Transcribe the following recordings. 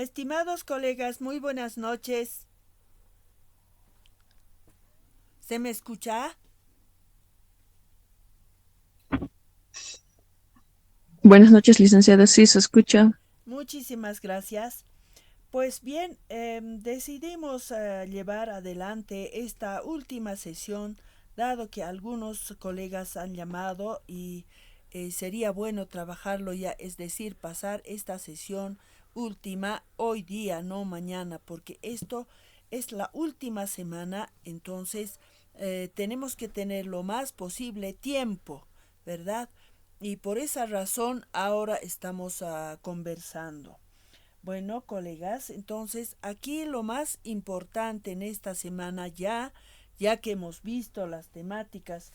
Estimados colegas, muy buenas noches. ¿Se me escucha? Buenas noches, licenciada. Sí, se escucha. Muchísimas gracias. Pues bien, decidimos llevar adelante esta última sesión, dado que algunos colegas han llamado y sería bueno trabajarlo ya, es decir, pasar esta sesión última hoy día, no mañana, porque esto es la última semana, entonces tenemos que tener lo más posible tiempo, ¿verdad? Y por esa razón ahora estamos conversando. Bueno, colegas, entonces aquí lo más importante en esta semana ya que hemos visto las temáticas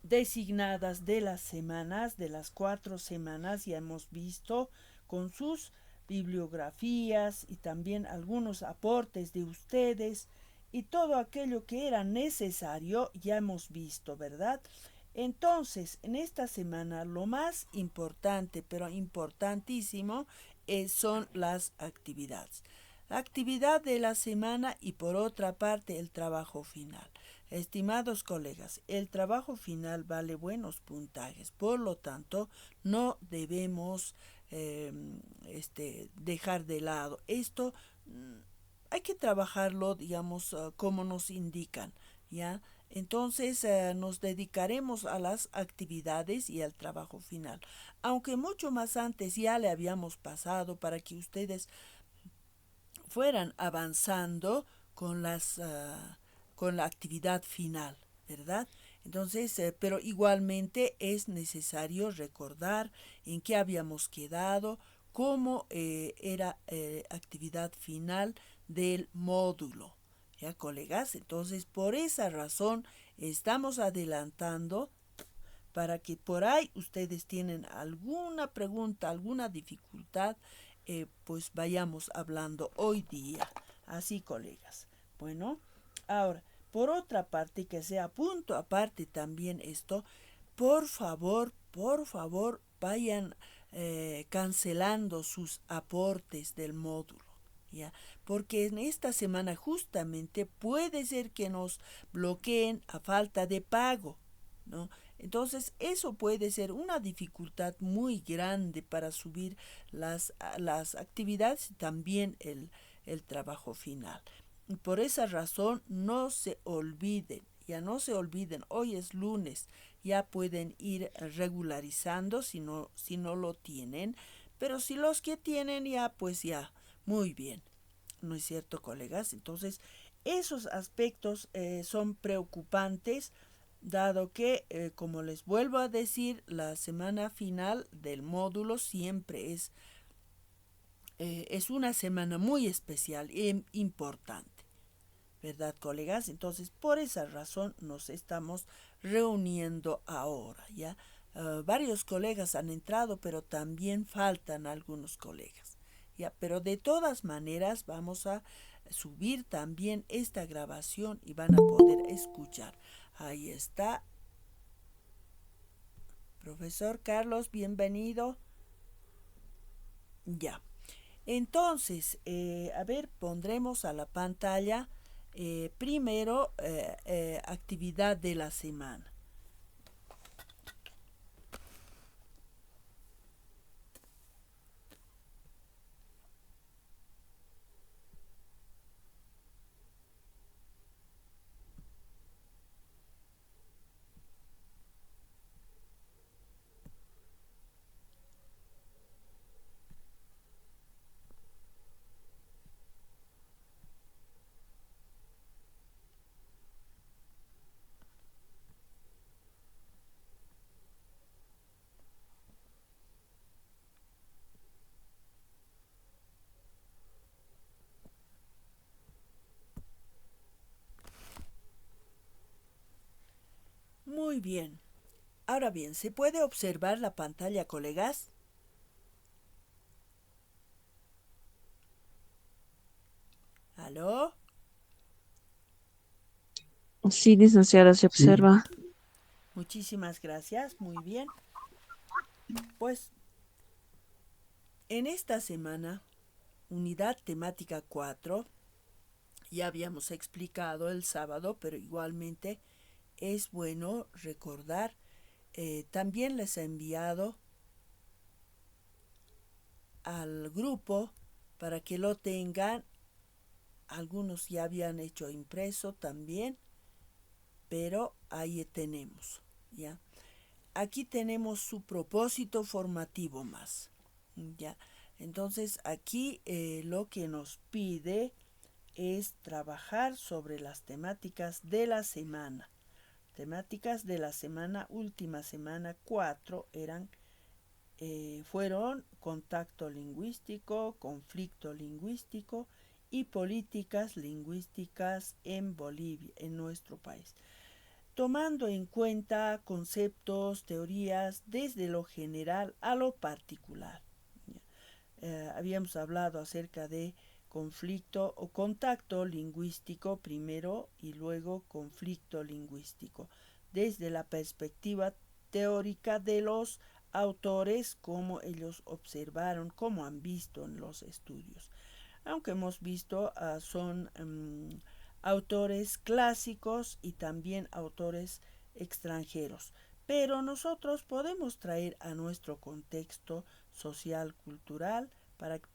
designadas de las semanas, de las 4 semanas, ya hemos visto con sus bibliografías y también algunos aportes de ustedes y todo aquello que era necesario ya hemos visto, ¿verdad? Entonces, en esta semana lo más importante, pero importantísimo, son las actividades. La actividad de la semana y por otra parte el trabajo final. Estimados colegas, el trabajo final vale buenos puntajes, por lo tanto, no debemos eh, dejar de lado. Esto hay que trabajarlo, digamos, como nos indican, ¿ya? Entonces nos dedicaremos a las actividades y al trabajo final. Aunque mucho más antes ya le habíamos pasado para que ustedes fueran avanzando con con la actividad final, ¿verdad? Entonces, pero igualmente es necesario recordar en qué habíamos quedado, cómo era actividad final del módulo. ¿Ya, colegas? Entonces, por esa razón estamos adelantando para que por ahí ustedes tienen alguna pregunta, alguna dificultad, pues vayamos hablando hoy día. Así, colegas. Bueno, ahora, por otra parte, que sea punto aparte también esto, por favor, vayan cancelando sus aportes del módulo. ¿Ya? Porque en esta semana justamente puede ser que nos bloqueen a falta de pago, ¿no? Entonces, eso puede ser una dificultad muy grande para subir las actividades y también el trabajo final. Y por esa razón, no se olviden, ya no se olviden, hoy es lunes, ya pueden ir regularizando si no lo tienen, pero si los que tienen ya, pues ya, muy bien. ¿No es cierto, colegas? Entonces, esos aspectos son preocupantes, dado que, como les vuelvo a decir, la semana final del módulo siempre es una semana muy especial e importante, ¿verdad, colegas? Entonces, por esa razón nos estamos reuniendo ahora, ¿ya? Varios colegas han entrado, pero también faltan algunos colegas, ¿ya? Pero de todas maneras vamos a subir también esta grabación y van a poder escuchar. Ahí está. Profesor Carlos, bienvenido. Ya. Entonces, a ver, pondremos a la pantalla primero actividad de la semana. Muy bien. Ahora bien, ¿se puede observar la pantalla, colegas? ¿Aló? Sí, licenciada, se observa. Muchísimas gracias. Muy bien. Pues en esta semana unidad temática 4. Ya habíamos explicado el sábado, pero igualmente es bueno recordar. También les he enviado al grupo para que lo tengan. Algunos ya habían hecho impreso también, pero ahí tenemos, ¿ya? Aquí tenemos su propósito formativo más, ¿ya? Entonces aquí lo que nos pide es trabajar sobre las temáticas de la semana. Temáticas de la semana, última semana 4 fueron contacto lingüístico, conflicto lingüístico y políticas lingüísticas en Bolivia, en nuestro país, tomando en cuenta conceptos, teorías desde lo general a lo particular. Habíamos hablado acerca de conflicto o contacto lingüístico primero y luego conflicto lingüístico, desde la perspectiva teórica de los autores, como ellos observaron, como han visto en los estudios. Aunque hemos visto, son autores clásicos y también autores extranjeros. Pero nosotros podemos traer a nuestro contexto social, cultural,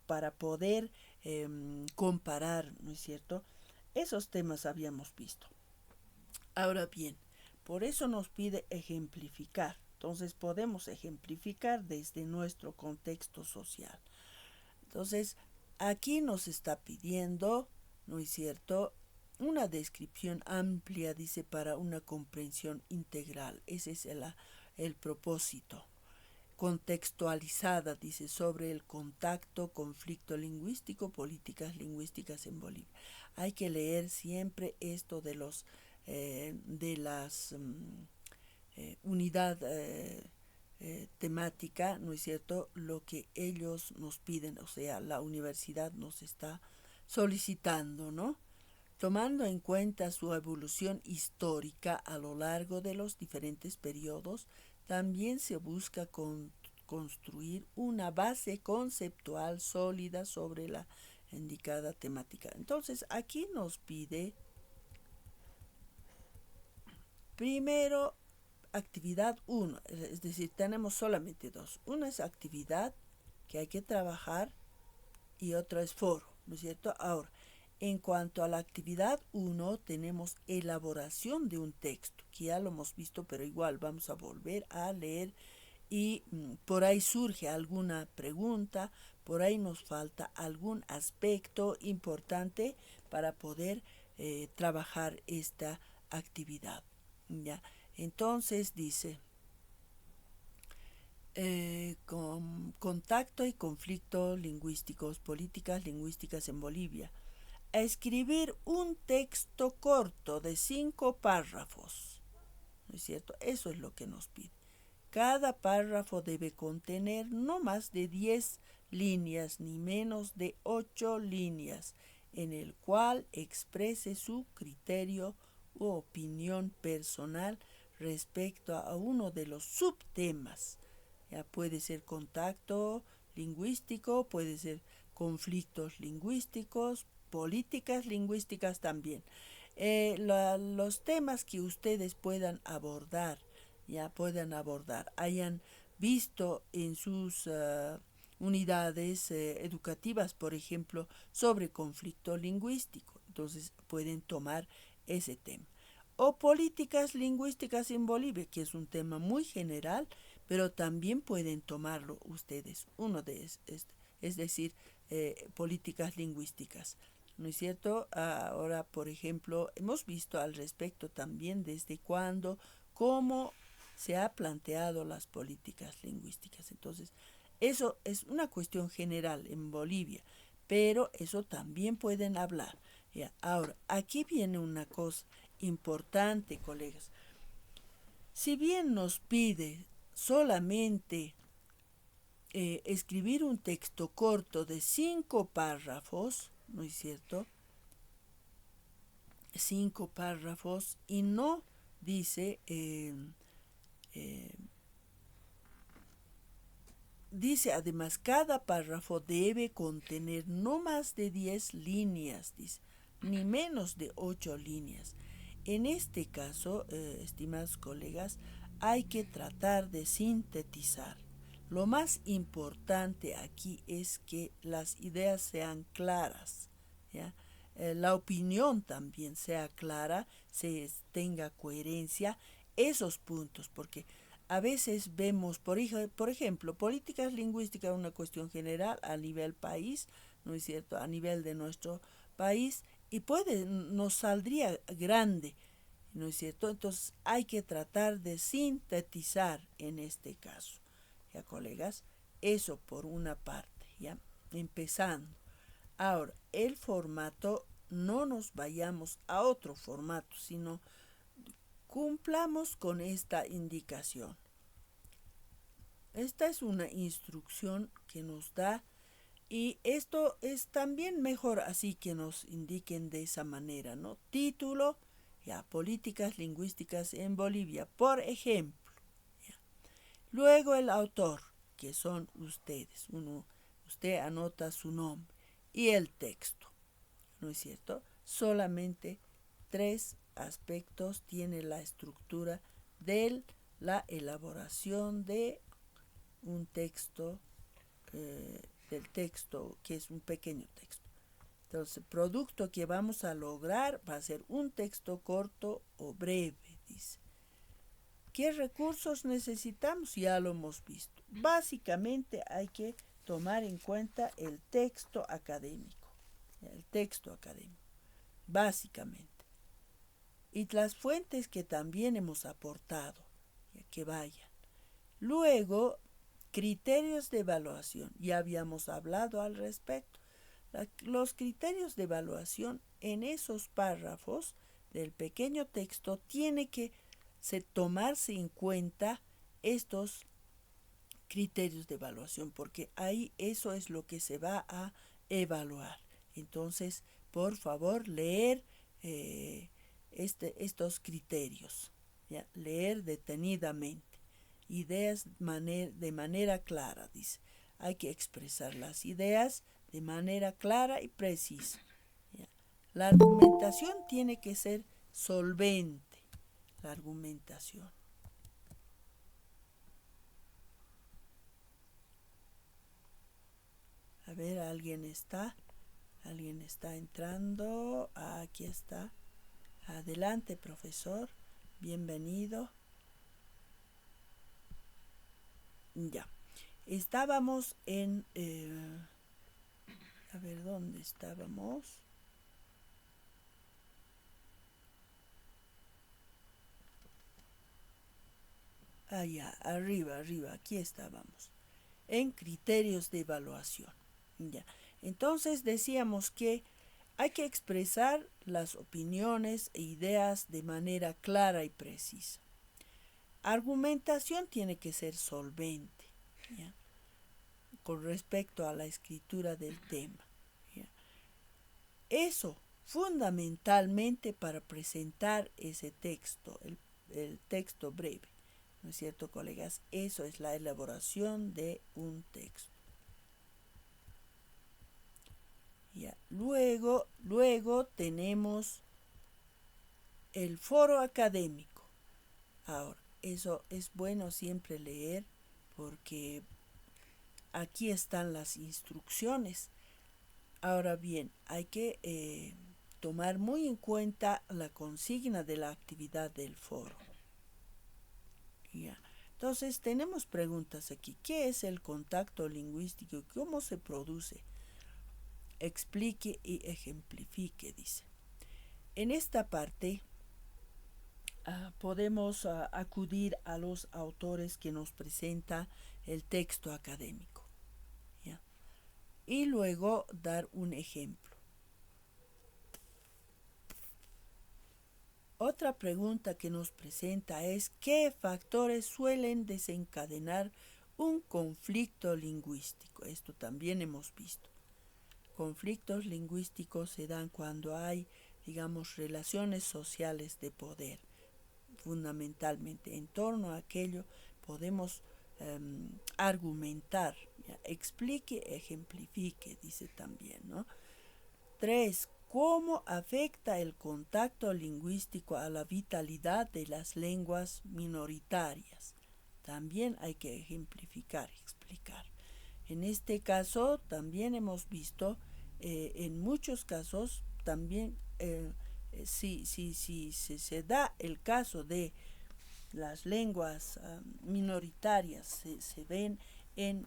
para poder comparar, ¿no es cierto? Esos temas habíamos visto. Ahora bien, por eso nos pide ejemplificar. Entonces podemos ejemplificar desde nuestro contexto social. Entonces, aquí nos está pidiendo, ¿no es cierto?, una descripción amplia, dice, para una comprensión integral. Ese es el propósito. Contextualizada, dice, sobre el contacto, conflicto lingüístico, políticas lingüísticas en Bolivia. Hay que leer siempre esto de las unidad temática, ¿no es cierto?, lo que ellos nos piden, o sea, la universidad nos está solicitando, ¿no? Tomando en cuenta su evolución histórica a lo largo de los diferentes periodos, también se busca construir una base conceptual sólida sobre la indicada temática. Entonces, aquí nos pide primero actividad 1, es decir, tenemos solamente dos. Una es actividad que hay que trabajar y otra es foro, ¿no es cierto? Ahora, en cuanto a la actividad 1, tenemos elaboración de un texto, que ya lo hemos visto, pero igual vamos a volver a leer y por ahí surge alguna pregunta, por ahí nos falta algún aspecto importante para poder trabajar esta actividad, ¿ya? Entonces dice, con contacto y conflicto lingüísticos, políticas lingüísticas en Bolivia. A escribir un texto corto de 5 párrafos, ¿no es cierto? Eso es lo que nos pide. Cada párrafo debe contener no más de 10 líneas ni menos de 8 líneas, en el cual exprese su criterio u opinión personal respecto a uno de los subtemas. Ya puede ser contacto lingüístico, puede ser conflictos lingüísticos, políticas lingüísticas también. Los temas que ustedes puedan abordar, hayan visto en sus unidades educativas, por ejemplo, sobre conflicto lingüístico. Entonces pueden tomar ese tema. O políticas lingüísticas en Bolivia, que es un tema muy general, pero también pueden tomarlo ustedes, uno de es decir, políticas lingüísticas. ¿No es cierto? Ahora, por ejemplo, hemos visto al respecto también desde cuándo, cómo se ha planteado las políticas lingüísticas. Entonces, eso es una cuestión general en Bolivia, pero eso también pueden hablar. ¿Ya? Ahora, aquí viene una cosa importante, colegas. Si bien nos pide solamente escribir un texto corto de 5 párrafos, ¿no es cierto? 5 párrafos y no dice, dice además, cada párrafo debe contener no más de 10 líneas, dice, ni menos de 8 líneas. En este caso, estimados colegas, hay que tratar de sintetizar. Lo más importante aquí es que las ideas sean claras, ¿ya? La opinión también sea clara, tenga coherencia, esos puntos, porque a veces vemos, por ejemplo, políticas lingüísticas, una cuestión general a nivel país, ¿no es cierto?, a nivel de nuestro país, y nos saldría grande, ¿no es cierto? Entonces hay que tratar de sintetizar en este caso, ¿ya, colegas? Eso por una parte, ¿ya? Empezando. Ahora, el formato, no nos vayamos a otro formato, sino cumplamos con esta indicación. Esta es una instrucción que nos da, y esto es también mejor así que nos indiquen de esa manera, ¿no? Título, ya, políticas lingüísticas en Bolivia, por ejemplo. Ya. Luego el autor, que son ustedes. Usted anota su nombre y el texto, ¿no es cierto? Solamente 3 aspectos tiene la estructura de la elaboración de un texto, del texto, que es un pequeño texto. Entonces, el producto que vamos a lograr va a ser un texto corto o breve, dice. ¿Qué recursos necesitamos? Ya lo hemos visto. Básicamente hay que tomar en cuenta el texto académico. El texto académico, básicamente. Y las fuentes que también hemos aportado, que vayan. Luego, criterios de evaluación. Ya habíamos hablado al respecto. Los criterios de evaluación en esos párrafos del pequeño texto tiene que tomarse en cuenta estos criterios de evaluación, porque ahí eso es lo que se va a evaluar. Entonces, por favor, leer estos criterios, ¿ya? Leer detenidamente. Ideas de manera clara, dice. Hay que expresar las ideas de manera clara y precisa, ¿ya? La argumentación tiene que ser solvente. La argumentación. A ver, ¿alguien está? ¿Alguien está entrando? Aquí está. Adelante, profesor. Bienvenido. Ya. Estábamos en... a ver, ¿dónde estábamos? Ya, arriba, aquí estábamos. En criterios de evaluación. Ya. Entonces decíamos que hay que expresar las opiniones e ideas de manera clara y precisa. Argumentación tiene que ser solvente, ¿ya?, con respecto a la escritura del tema, ¿ya? Eso fundamentalmente para presentar ese texto, el texto breve, ¿no es cierto, colegas? Eso es la elaboración de un texto. ¿Ya? Luego tenemos el foro académico. Ahora, eso es bueno siempre leer, porque aquí están las instrucciones. Ahora bien, hay que tomar muy en cuenta la consigna de la actividad del foro. ¿Ya? Entonces tenemos preguntas aquí. ¿Qué es el contacto lingüístico? ¿Cómo se produce? Explique y ejemplifique, dice. En esta parte podemos acudir a los autores que nos presenta el texto académico, ¿ya? Y luego dar un ejemplo. Otra pregunta que nos presenta es: ¿qué factores suelen desencadenar un conflicto lingüístico? Esto también hemos visto. Conflictos lingüísticos se dan cuando hay, digamos, relaciones sociales de poder. Fundamentalmente, en torno a aquello podemos argumentar, ¿ya? Explique, ejemplifique, dice también, ¿no? 3. ¿Cómo afecta el contacto lingüístico a la vitalidad de las lenguas minoritarias? También hay que ejemplificar, explicar. En este caso también hemos visto, en muchos casos también, si se da el caso de las lenguas minoritarias se ven en,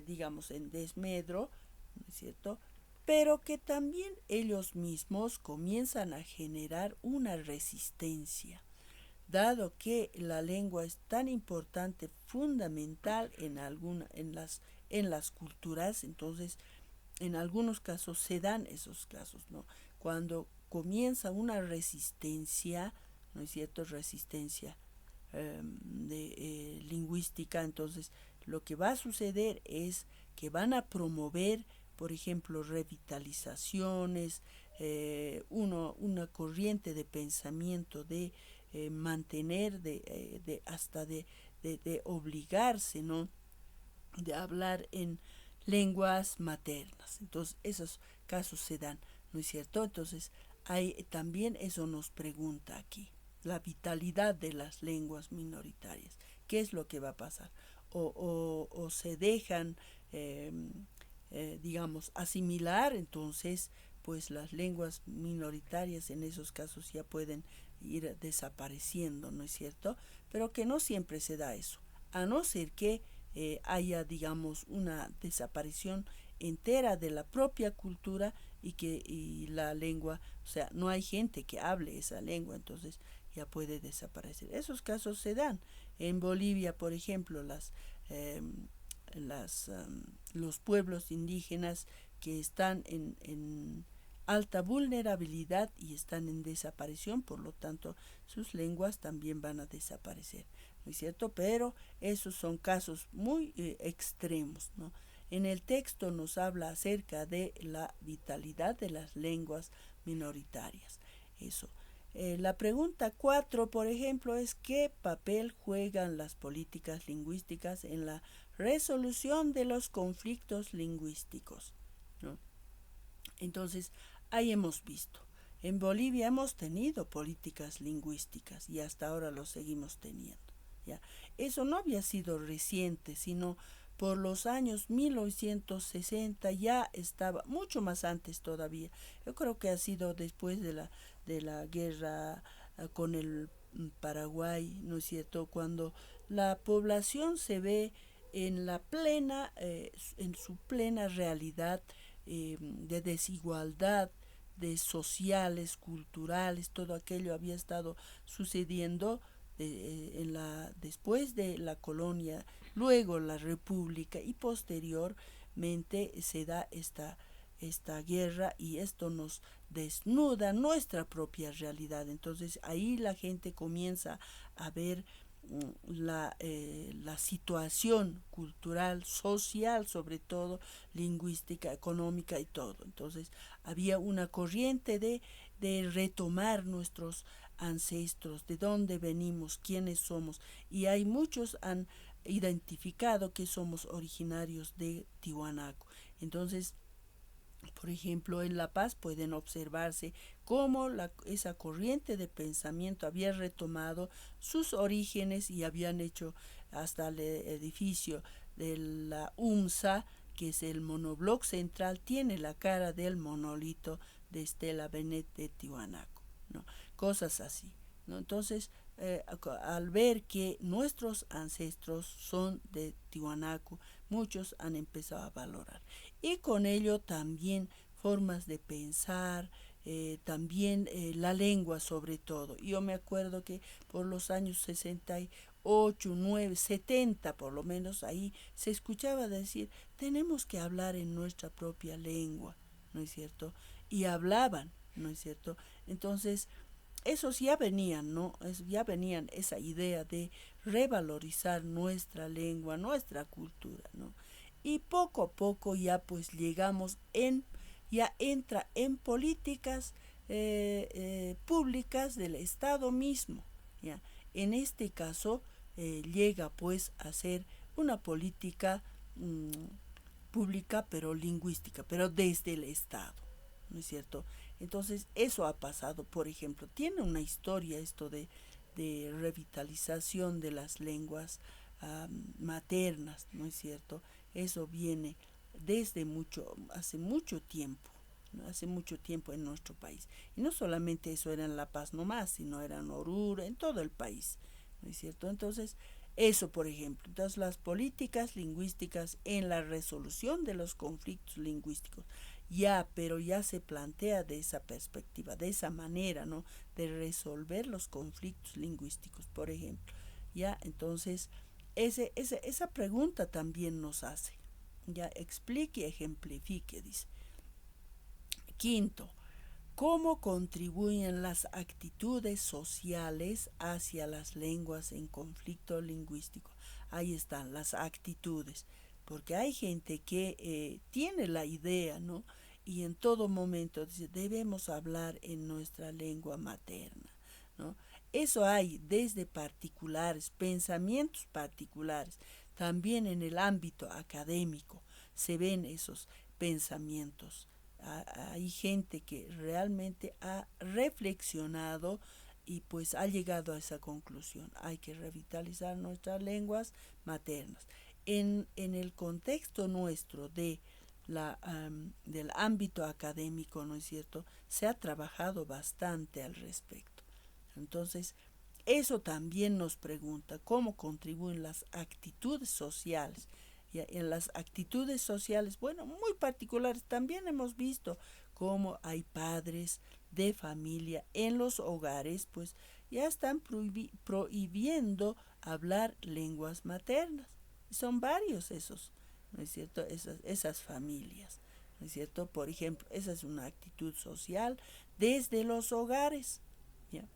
digamos, en desmedro, ¿no es cierto? Pero que también ellos mismos comienzan a generar una resistencia, dado que la lengua es tan importante, fundamental en las culturas. Entonces en algunos casos se dan esos casos, ¿no? Cuando comienza una resistencia, ¿no es cierto? Resistencia lingüística. Entonces lo que va a suceder es que van a promover, por ejemplo, revitalizaciones, una corriente de pensamiento de mantener, hasta de obligarse, ¿no? De hablar en lenguas maternas. Entonces esos casos se dan, ¿no es cierto? Entonces hay, también eso nos pregunta aquí, la vitalidad de las lenguas minoritarias. ¿Qué es lo que va a pasar? O se dejan, digamos, asimilar. Entonces pues las lenguas minoritarias en esos casos ya pueden ir desapareciendo, ¿no es cierto? Pero que no siempre se da eso, a no ser que haya, digamos, una desaparición entera de la propia cultura y la lengua, o sea, no hay gente que hable esa lengua, entonces ya puede desaparecer. Esos casos se dan. En Bolivia, por ejemplo, eh, los pueblos indígenas que están en alta vulnerabilidad y están en desaparición, por lo tanto sus lenguas también van a desaparecer, ¿no es cierto? Pero esos son casos muy extremos, ¿no? En el texto nos habla acerca de la vitalidad de las lenguas minoritarias. Eso. La pregunta 4, por ejemplo, es ¿qué papel juegan las políticas lingüísticas en la resolución de los conflictos lingüísticos? ¿No? Entonces, ahí hemos visto. En Bolivia hemos tenido políticas lingüísticas y hasta ahora lo seguimos teniendo. ¿Ya? Eso no había sido reciente, sino por los años 1960 ya estaba, mucho más antes todavía. Yo creo que ha sido después de la guerra con el Paraguay, ¿no es cierto? Cuando la población se ve en la plena, en su plena realidad de desigualdad, de sociales, culturales, todo aquello había estado sucediendo después de la colonia, luego la república y posteriormente se da esta guerra y esto nos desnuda nuestra propia realidad. Entonces ahí la gente comienza a ver la situación cultural, social, sobre todo lingüística, económica y todo. Entonces había una corriente de retomar nuestros ancestros, de dónde venimos, quiénes somos, y hay muchos han identificado que somos originarios de Tiwanaku. Entonces, por ejemplo, en La Paz pueden observarse cómo esa corriente de pensamiento había retomado sus orígenes y habían hecho hasta el edificio de la UMSA, que es el monobloc central, tiene la cara del monolito de Estela Benet de Tiwanaku, ¿no? Cosas así, ¿no? Entonces, al ver que nuestros ancestros son de Tiwanaku, muchos han empezado a valorar. Y con ello también formas de pensar, también la lengua sobre todo. Yo me acuerdo que por los años 68, 9, 70 por lo menos ahí se escuchaba decir, tenemos que hablar en nuestra propia lengua, ¿no es cierto? Y hablaban, ¿no es cierto? Entonces, esos ya venían, ¿no? Ya venían esa idea de revalorizar nuestra lengua, nuestra cultura, ¿no? Y poco a poco ya pues llegamos ya entra en políticas públicas del Estado mismo, ¿ya? En este caso llega pues a ser una política pública, pero lingüística, pero desde el Estado, ¿no es cierto? Entonces, eso ha pasado, por ejemplo, tiene una historia esto de revitalización de las lenguas maternas, ¿no es cierto? Eso viene desde hace mucho tiempo, ¿no? Hace mucho tiempo en nuestro país. Y no solamente eso era en La Paz nomás, sino era en Oruro, en todo el país, ¿no es cierto? Entonces, eso, por ejemplo. Entonces, las políticas lingüísticas en la resolución de los conflictos lingüísticos, pero ya se plantea de esa perspectiva, de esa manera, ¿no? De resolver los conflictos lingüísticos, por ejemplo. Ya, entonces, esa pregunta también nos hace. Ya, explique y ejemplifique, dice. Quinto, ¿cómo contribuyen las actitudes sociales hacia las lenguas en conflicto lingüístico? Ahí están las actitudes, porque hay gente que tiene la idea, ¿no? Y en todo momento dice, debemos hablar en nuestra lengua materna, ¿no? Eso hay desde particulares, pensamientos particulares, también en el ámbito académico se ven esos pensamientos. Hay gente que realmente ha reflexionado y pues ha llegado a esa conclusión. Hay que revitalizar nuestras lenguas maternas. En el contexto nuestro del ámbito académico, ¿no es cierto? Se ha trabajado bastante al respecto. Entonces, eso también nos pregunta cómo contribuyen las actitudes sociales. Y en las actitudes sociales, bueno, muy particulares, también hemos visto cómo hay padres de familia en los hogares, pues ya están prohibiendo hablar lenguas maternas. Son varios esos, ¿no es cierto? Esas familias, ¿no es cierto? Por ejemplo, esa es una actitud social desde los hogares, ¿ya?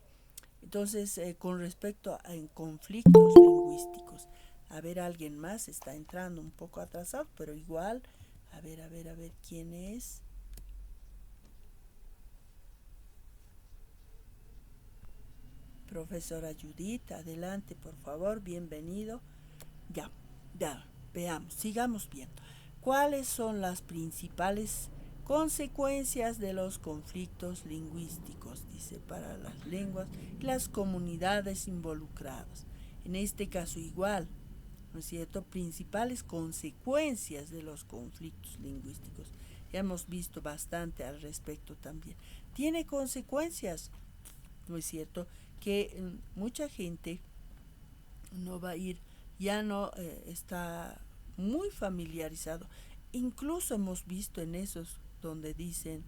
Entonces, con respecto a en conflictos lingüísticos, a ver, alguien más está entrando un poco atrasado, pero igual, a ver quién es. Profesora Judith, adelante, por favor, bienvenido. Ya, ya, veamos, sigamos viendo. ¿Cuáles son las principales consecuencias de los conflictos lingüísticos? Dice, para las lenguas y las comunidades involucradas. En este caso igual, ¿no es cierto? Principales consecuencias de los conflictos lingüísticos. Ya hemos visto bastante al respecto también. Tiene consecuencias, ¿no es cierto? Que mucha gente no va a ir, ya no está muy familiarizado. Incluso hemos visto en esos donde dicen,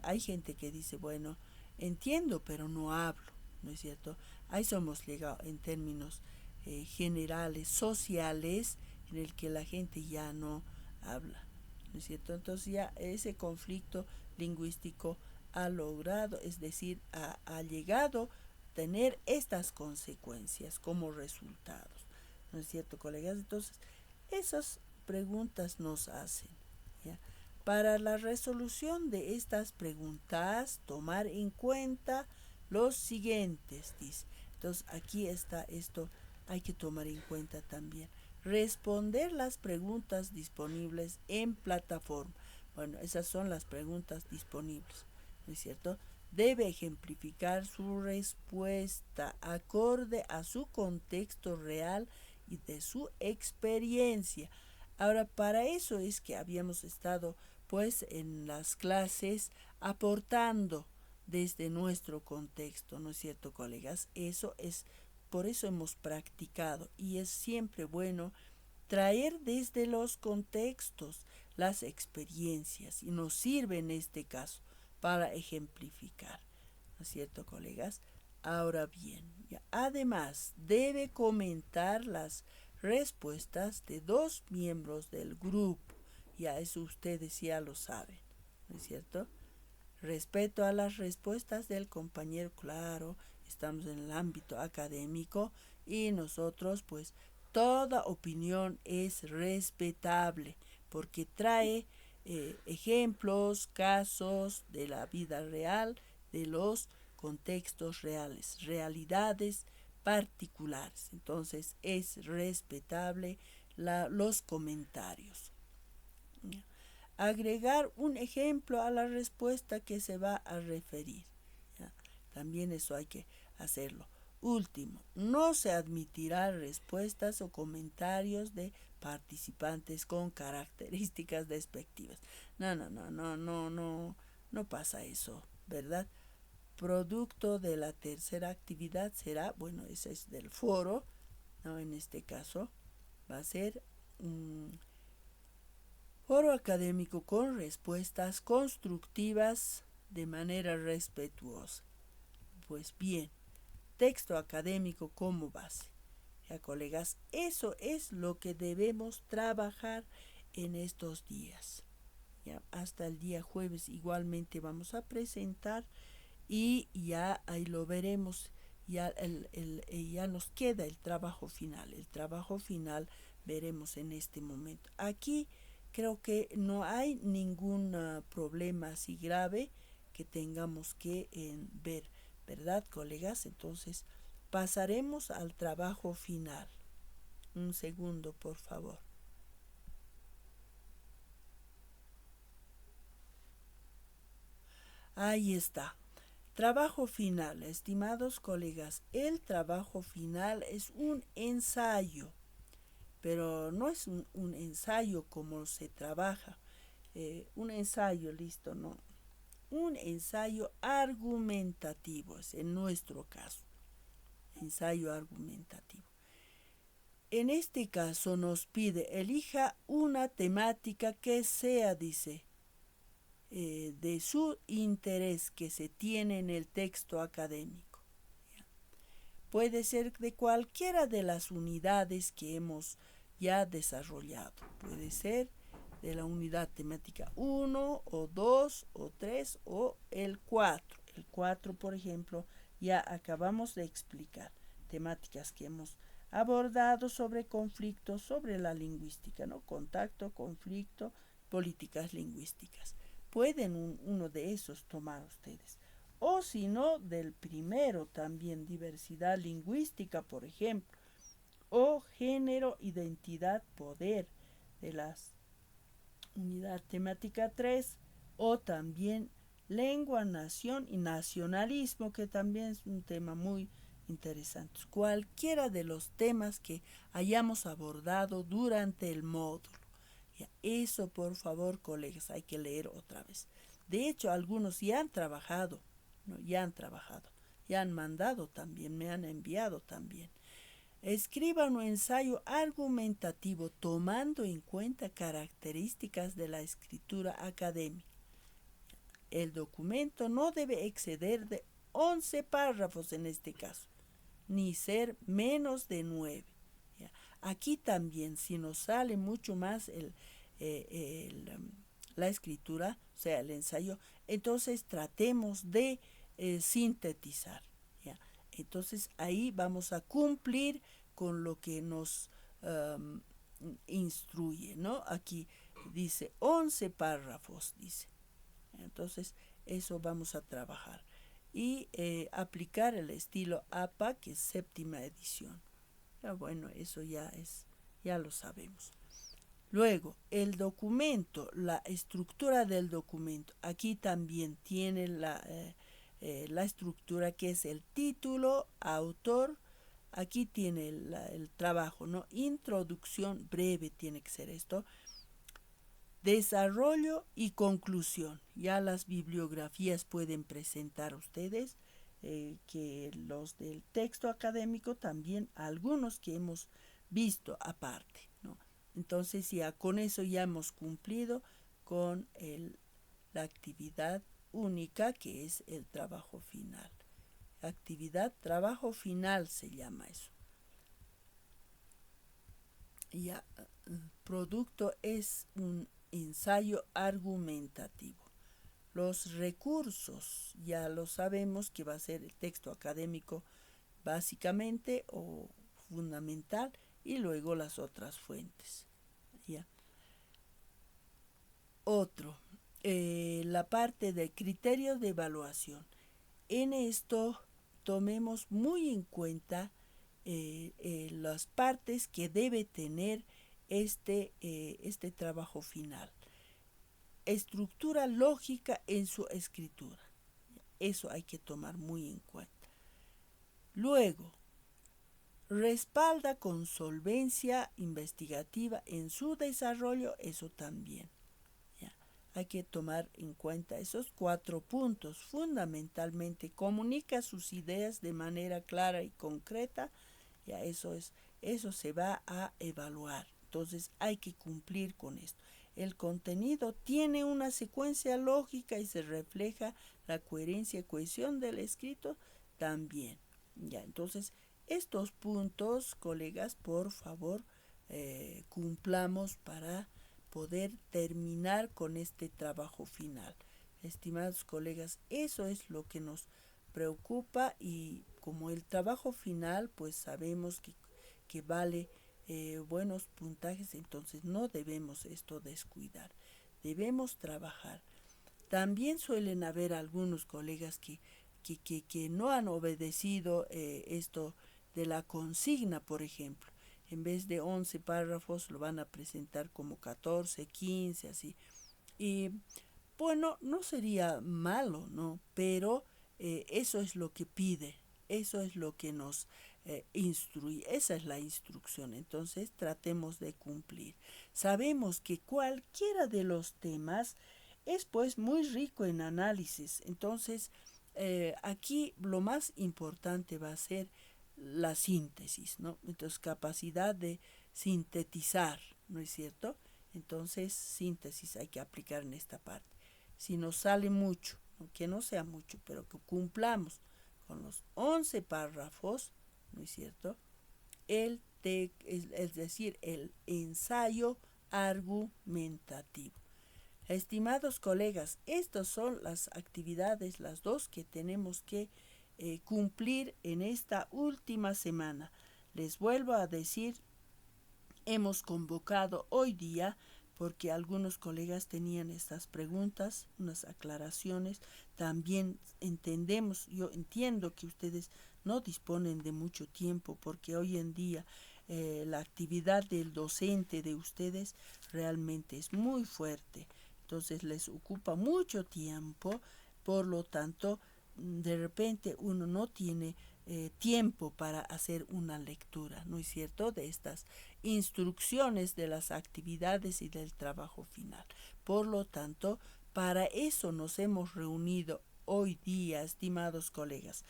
hay gente que dice, bueno, entiendo, pero no hablo, ¿no es cierto? Ahí somos llegado en términos generales, sociales, en el que la gente ya no habla, ¿no es cierto? Entonces ya ese conflicto lingüístico ha logrado, es decir, ha llegado tener estas consecuencias como resultados, ¿no es cierto, colegas? Entonces, esas preguntas nos hacen, ¿ya? Para la resolución de estas preguntas, tomar en cuenta los siguientes, dice. Entonces, aquí está esto, hay que tomar en cuenta también. Responder las preguntas disponibles en plataforma. Bueno, esas son las preguntas disponibles, ¿no es cierto? Debe ejemplificar su respuesta acorde a su contexto real y de su experiencia. Ahora, para eso es que habíamos estado pues en las clases aportando desde nuestro contexto, ¿no es cierto, colegas? Eso es, por eso hemos practicado y es siempre bueno traer desde los contextos las experiencias y nos sirve en este caso para ejemplificar, ¿no es cierto, colegas? Ahora bien, ya, además debe comentar las respuestas de dos miembros del grupo, ya eso ustedes ya lo saben, ¿no es cierto? Respeto a las respuestas del compañero, claro, estamos en el ámbito académico y nosotros pues toda opinión es respetable porque trae ejemplos, casos de la vida real, de los contextos reales, realidades particulares. Entonces es respetable los comentarios. Agregar un ejemplo a la respuesta que se va a referir. ¿Ya? También eso hay que hacerlo. Último, no se admitirá respuestas o comentarios de participantes con características despectivas. No pasa eso, ¿verdad? Producto de la tercera actividad será, bueno, ese es del foro, ¿no? En este caso va a ser foro académico con respuestas constructivas de manera respetuosa. Pues bien, texto académico como base. Ya, colegas, eso es lo que debemos trabajar en estos días. Ya, hasta el día jueves igualmente vamos a presentar y ya ahí lo veremos. Ya, ya nos queda el trabajo final. El trabajo final veremos en este momento. Aquí creo que no hay ningún problema así grave que tengamos que ver, ¿verdad, colegas? Entonces pasaremos al trabajo final. Un segundo, por favor. Ahí está. Trabajo final, estimados colegas. El trabajo final es un ensayo, pero no es un ensayo como se trabaja. Un ensayo, listo, no. Un ensayo argumentativo, es en nuestro caso. Ensayo argumentativo. En este caso nos pide, elija una temática que sea, dice, de su interés que se tiene en el texto académico. ¿Ya? Puede ser de cualquiera de las unidades que hemos ya desarrollado. Puede ser de la unidad temática 1 o 2 o 3 o el 4. El 4, por ejemplo, ya acabamos de explicar temáticas que hemos abordado sobre conflictos, sobre la lingüística, ¿no? Contacto, conflicto, políticas lingüísticas. Pueden uno de esos tomar ustedes. O si no, del primero también, diversidad lingüística, por ejemplo. O género, identidad, poder, de las unidad temática 3. O también lengua, nación y nacionalismo, que también es un tema muy interesante. Cualquiera de los temas que hayamos abordado durante el módulo. Ya, eso, por favor, colegas, hay que leer otra vez. De hecho, algunos ya han trabajado, ¿no? Ya han mandado también, me han enviado también. Escriba un ensayo argumentativo tomando en cuenta características de la escritura académica. El documento no debe exceder de 11 párrafos en este caso, ni ser menos de 9. ¿Ya? Aquí también, si nos sale mucho más la escritura, o sea, el ensayo, entonces tratemos de sintetizar. ¿Ya? Entonces ahí vamos a cumplir con lo que nos instruye, ¿no? Aquí dice 11 párrafos, dice. Entonces eso vamos a trabajar y aplicar el estilo APA, que es séptima edición. Ya, bueno, eso ya lo sabemos. Luego, el documento, la estructura del documento. Aquí también tiene la estructura que es el título, autor. Aquí tiene el trabajo, ¿no? Introducción breve tiene que ser esto. Desarrollo y conclusión. Ya las bibliografías pueden presentar ustedes, que los del texto académico también, algunos que hemos visto aparte, ¿no? Entonces ya con eso ya hemos cumplido con la actividad única, que es el trabajo final. Actividad, trabajo final se llama eso. Ya, producto es un ensayo argumentativo. Los recursos, ya lo sabemos que va a ser el texto académico básicamente o fundamental, y luego las otras fuentes. ¿Ya? Otro, la parte de criterios de evaluación. En esto tomemos muy en cuenta las partes que debe tener este trabajo final. Estructura lógica en su escritura. Eso hay que tomar muy en cuenta. Luego, respalda con solvencia investigativa en su desarrollo, eso también. ¿Ya? Hay que tomar en cuenta esos 4 puntos. Fundamentalmente, comunica sus ideas de manera clara y concreta. Ya eso se va a evaluar. Entonces hay que cumplir con esto. El contenido tiene una secuencia lógica y se refleja la coherencia y cohesión del escrito también. Ya, entonces estos puntos, colegas, por favor, cumplamos para poder terminar con este trabajo final. Estimados colegas, eso es lo que nos preocupa, y como el trabajo final pues sabemos que vale buenos puntajes, entonces no debemos esto descuidar, debemos trabajar. También suelen haber algunos colegas que no han obedecido esto de la consigna, por ejemplo. En vez de 11 párrafos lo van a presentar como 14, 15, así. Y bueno, no sería malo, ¿no? Pero eso es lo que pide, eso es lo que nos instruye, esa es la instrucción. Entonces tratemos de cumplir. Sabemos que cualquiera de los temas es pues muy rico en análisis. Entonces aquí lo más importante va a ser la síntesis, ¿no? Entonces capacidad de sintetizar, ¿no es cierto? Entonces síntesis hay que aplicar en esta parte. Si nos sale mucho, que no sea mucho, pero que cumplamos con los 11 párrafos, ¿no es cierto? Es decir, el ensayo argumentativo. Estimados colegas, estas son las actividades, las dos que tenemos que cumplir en esta última semana. Les vuelvo a decir, hemos convocado hoy día porque algunos colegas tenían estas preguntas, unas aclaraciones. También entendemos, yo entiendo que ustedes no disponen de mucho tiempo, porque hoy en día la actividad del docente de ustedes realmente es muy fuerte. Entonces les ocupa mucho tiempo, por lo tanto, de repente uno no tiene tiempo para hacer una lectura, ¿no es cierto?, de estas instrucciones de las actividades y del trabajo final. Por lo tanto, para eso nos hemos reunido hoy día, estimados colegas,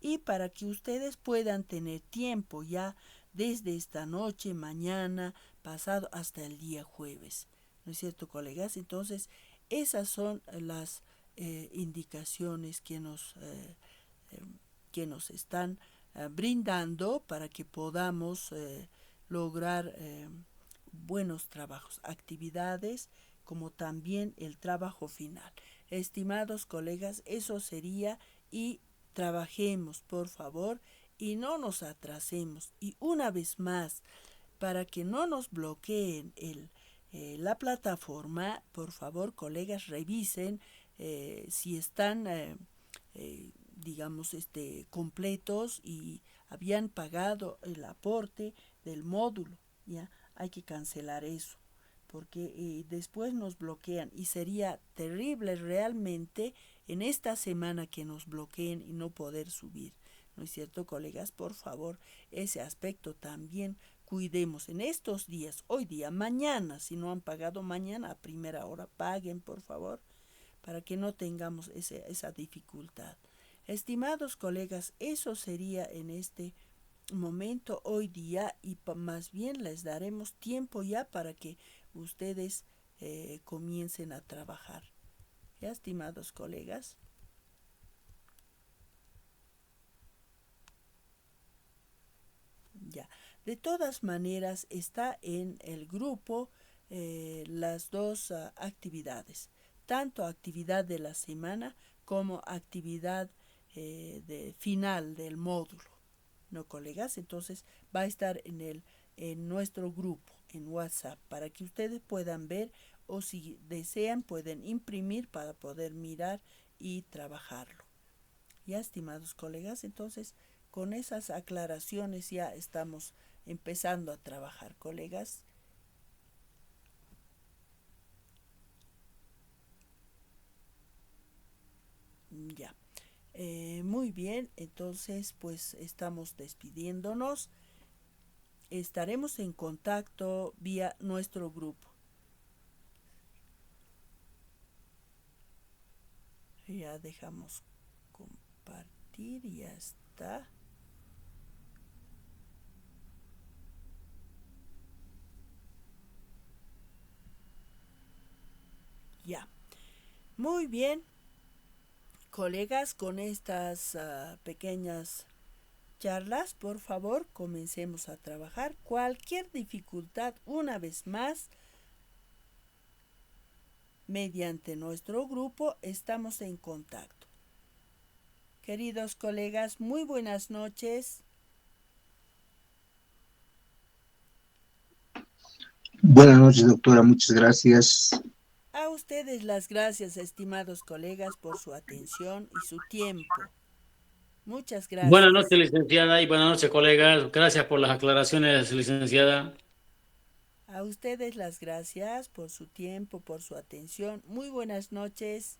y para que ustedes puedan tener tiempo ya desde esta noche, mañana, pasado, hasta el día jueves. ¿No es cierto, colegas? Entonces, esas son las indicaciones que nos están brindando para que podamos lograr buenos trabajos, actividades, como también el trabajo final. Estimados colegas, eso sería, y trabajemos, por favor, y no nos atrasemos. Y una vez más, para que no nos bloqueen la plataforma, por favor, colegas, revisen si están digamos, completos y habían pagado el aporte del módulo. Ya hay que cancelar eso, porque después nos bloquean, y sería terrible realmente en esta semana que nos bloqueen y no poder subir. ¿No es cierto, colegas? Por favor, ese aspecto también cuidemos en estos días, hoy día, mañana. Si no han pagado mañana a primera hora, paguen, por favor, para que no tengamos esa dificultad. Estimados colegas, eso sería en este momento hoy día, y más bien les daremos tiempo ya para que ustedes comiencen a trabajar. ¿Ya, estimados colegas? Ya. De todas maneras, está en el grupo las dos actividades, tanto actividad de la semana como actividad de final del módulo, ¿no, colegas? Entonces va a estar en nuestro grupo en WhatsApp para que ustedes puedan ver, o si desean pueden imprimir para poder mirar y trabajarlo. Ya, estimados colegas, entonces Con esas aclaraciones ya estamos empezando a trabajar, colegas. Ya. Muy bien, entonces pues estamos despidiéndonos. Estaremos en contacto vía nuestro grupo. Ya dejamos compartir y ya está. Ya. Muy bien, colegas, con estas pequeñas charlas, por favor, comencemos a trabajar. Cualquier dificultad, una vez más, mediante nuestro grupo, estamos en contacto. Queridos colegas, muy buenas noches. Buenas noches, doctora. Muchas gracias. A ustedes las gracias, estimados colegas, por su atención y su tiempo. Muchas Buenas noches, gracias. licenciada, y buenas noches, colegas. Gracias por las aclaraciones, licenciada. A ustedes las gracias por su tiempo, por su atención. Muy buenas noches.